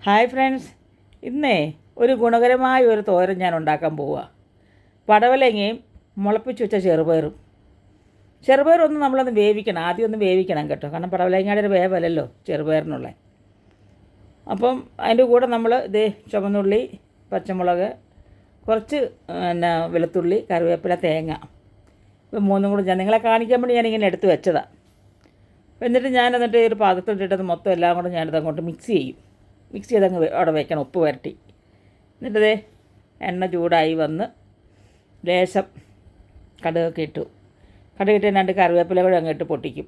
Hi friends, ഇന്നേ ഒരു ഗുണകരമായ ഒരു തോരൻ ഞാൻ ഉണ്ടാക്കാൻ പോവുക. പടവലങ്ങയും മുളപ്പിച്ച് വെച്ച ചെറുപയറൊന്ന് നമ്മളൊന്ന് വേവിക്കണം. ആദ്യം ഒന്ന് വേവിക്കണം കേട്ടോ, കാരണം പടവലങ്ങയുടെ ഒരു വേവലല്ലോ ചെറുപയറിനുള്ള. അപ്പം അതിൻ്റെ കൂടെ നമ്മൾ ചുവന്നുള്ളി, പച്ചമുളക്, കുറച്ച് വെളുത്തുള്ളി, കറിവേപ്പില, തേങ്ങ, ഇപ്പം മൂന്നും കൂടെ നിങ്ങളെ കാണിക്കാൻ വേണ്ടി ഞാനിങ്ങനെ എടുത്ത് വെച്ചതാണ്. എന്നിട്ട് ഒരു പാത്രത്തിലിട്ടിട്ട് മൊത്തം എല്ലാം കൂടെ ഞാനിത് അങ്ങോട്ട് മിക്സ് ചെയ്തങ്ങ് അവിടെ വയ്ക്കണം, ഉപ്പ് പുരട്ടി. എന്നിട്ടതേ എണ്ണ ചൂടായി വന്ന് ലേശം കടുകൊക്കെ ഇട്ടു. കടുകിട്ട് രണ്ട് കറിവേപ്പില കൂടെ അങ്ങോട്ട് പൊട്ടിച്ച്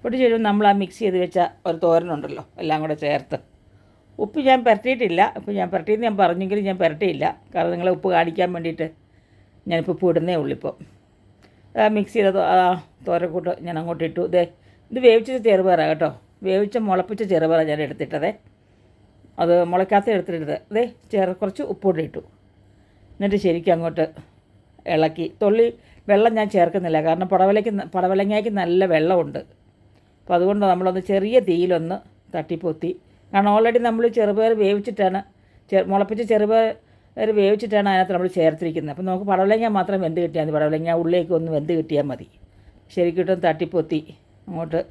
കഴിയുമ്പോൾ നമ്മൾ ആ മിക്സ് ചെയ്ത് വെച്ച ഒരു തോരനുണ്ടല്ലോ എല്ലാം കൂടെ ചേർത്ത്. ഉപ്പ് ഞാൻ പുരട്ടിയിട്ടില്ല. ഞാൻ പുരട്ടിയെന്ന് ഞാൻ പറഞ്ഞെങ്കിലും ഞാൻ പുരട്ടിയില്ല, കാരണം നിങ്ങളെ ഉപ്പ് കാണിക്കാൻ വേണ്ടിയിട്ട് ഞാനിപ്പോൾ ഉപ്പ് ഇടുന്നേ ഉള്ളൂ. ഇപ്പോൾ മിക്സ് ചെയ്ത തോരക്കൂട്ട് ഞാൻ അങ്ങോട്ട് ഇട്ടു. ഇത് വേവിച്ച ചെറുപയറാണ് കേട്ടോ, മുളപ്പിച്ച ചെറുപയറാണ് ഞാൻ എടുത്തിട്ടത്. അത് മുളയ്ക്കാത്ത എടുത്തിട്ടത് കുറച്ച് ഉപ്പൂടെ ഇട്ടു. എന്നിട്ട് ശരിക്കും അങ്ങോട്ട് ഇളക്കി. വെള്ളം ഞാൻ ചേർക്കുന്നില്ല, കാരണം പടവലങ്ങയ്ക്ക് നല്ല വെള്ളമുണ്ട്. അപ്പോൾ അതുകൊണ്ട് നമ്മളൊന്ന് ചെറിയ തീയിലൊന്ന് തട്ടിപ്പൊത്തി, കാരണം ഓൾറെഡി നമ്മൾ ചെറുപയർ വേവിച്ചിട്ടാണ്, മുളപ്പിച്ച ചെറുപയർ വേവിച്ചിട്ടാണ് അതിനകത്ത് നമ്മൾ ചേർത്തിരിക്കുന്നത്. അപ്പോൾ നമുക്ക് പടവലങ്ങ മാത്രം വെന്ത് കിട്ടിയാൽ മതി, പടവലങ്ങ ഉള്ളിലേക്ക് ഒന്ന് വെന്ത് കിട്ടിയാൽ മതി. ശരിക്കും തട്ടിപ്പൊത്തി അങ്ങോട്ട്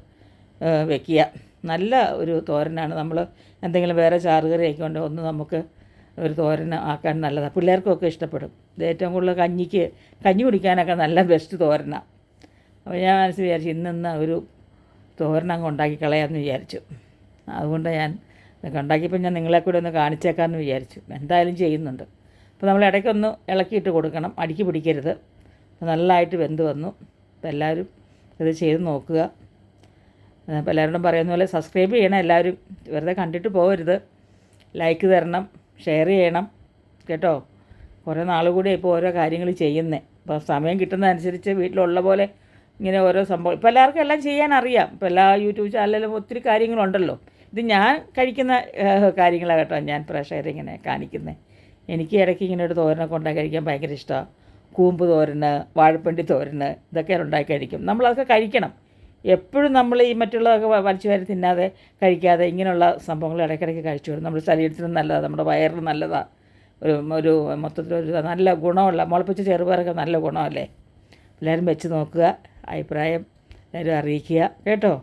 വെക്കുക. നല്ല ഒരു തോരനാണ്. നമ്മൾ എന്തെങ്കിലും വേറെ ചാറുകറിയൊക്കെ കൊണ്ട് ഒന്ന് നമുക്ക് ഒരു തോരൻ ആക്കാൻ നല്ലതാണ്, പിള്ളേർക്കൊക്കെ ഇഷ്ടപ്പെടും. ഇത് ഏറ്റവും കൂടുതൽ കഞ്ഞി കുടിക്കാനൊക്കെ നല്ല ബെസ്റ്റ് തോരനാണ്. അപ്പോൾ ഞാൻ മനസ്സിൽ വിചാരിച്ചു ഇന്ന് ഒരു തോരൻ അങ്ങ് ഉണ്ടാക്കി കളയാമെന്ന് വിചാരിച്ചു. അതുകൊണ്ട് ഞാൻ ഉണ്ടാക്കിയപ്പോൾ ഞാൻ നിങ്ങളെ കൂടെ ഒന്ന് കാണിച്ചേക്കാമെന്ന് വിചാരിച്ചു. എന്തായാലും ചെയ്യുന്നുണ്ട്. അപ്പോൾ നമ്മൾ ഇടയ്ക്കൊന്ന് ഇളക്കിയിട്ട് കൊടുക്കണം, അടുക്കി പിടിക്കരുത്. നല്ലതായിട്ട് വെന്ത് വന്നു. അപ്പോൾ എല്ലാവരും ഇത് ചെയ്ത് നോക്കുക. അപ്പോൾ എല്ലാവരോടും പറയുന്ന പോലെ സബ്സ്ക്രൈബ് ചെയ്യണം. എല്ലാവരും വെറുതെ കണ്ടിട്ട് പോകരുത്, ലൈക്ക് തരണം, ഷെയർ ചെയ്യണം കേട്ടോ. കുറേ നാൾ കൂടി ഇപ്പോൾ ഓരോ കാര്യങ്ങൾ ചെയ്യുന്നത്. അപ്പോൾ സമയം കിട്ടുന്നതനുസരിച്ച് വീട്ടിലുള്ള പോലെ ഇങ്ങനെ ഓരോ സംഭവം ഇപ്പോൾ എല്ലാവർക്കും എല്ലാം ചെയ്യാൻ അറിയാം. ഇപ്പോൾ എല്ലാ യൂട്യൂബ് ചാനലിലും ഒത്തിരി കാര്യങ്ങളുണ്ടല്ലോ. ഇത് ഞാൻ കഴിക്കുന്ന കാര്യങ്ങളാണ് കേട്ടോ ഞാൻ പ്രേക്ഷകരെ ഇങ്ങനെ കാണിക്കുന്നത്. എനിക്ക് ഇടയ്ക്ക് ഇങ്ങനെ ഒരു തോരനൊക്കെ ഉണ്ടാക്കി കഴിക്കാൻ ഭയങ്കര ഇഷ്ടമാണ്. കൂമ്പ് തോരന്, വാഴപ്പിണ്ടി തോരന്, ഇതൊക്കെ ഉണ്ടാക്കി കഴിക്കും. നമ്മളതൊക്കെ കഴിക്കണം. എപ്പോഴും നമ്മൾ ഈ മറ്റുള്ളതൊക്കെ വലിച്ചു വാരി തിന്നാതെ കഴിക്കാതെ ഇങ്ങനെയുള്ള സംഭവങ്ങൾ ഇടയ്ക്കിടയ്ക്ക് കഴിച്ചു വരും. നമ്മുടെ ശരീരത്തിനും നല്ലതാണ്, നമ്മുടെ വയറിന് നല്ലതാണ്. ഒരു മൊത്തത്തിലൊരു നല്ല ഗുണമുള്ള മുളപ്പിച്ച ചെറുപയറൊക്കെ നല്ല ഗുണമല്ലേ. എല്ലാവരും വെച്ച് നോക്കുക, അഭിപ്രായം എല്ലാവരും അറിയിക്കുക കേട്ടോ.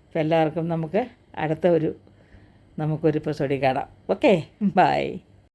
അപ്പോൾ എല്ലാവർക്കും നമുക്കൊരു എപ്പിസോഡിൽ കാണാം. Okay, by.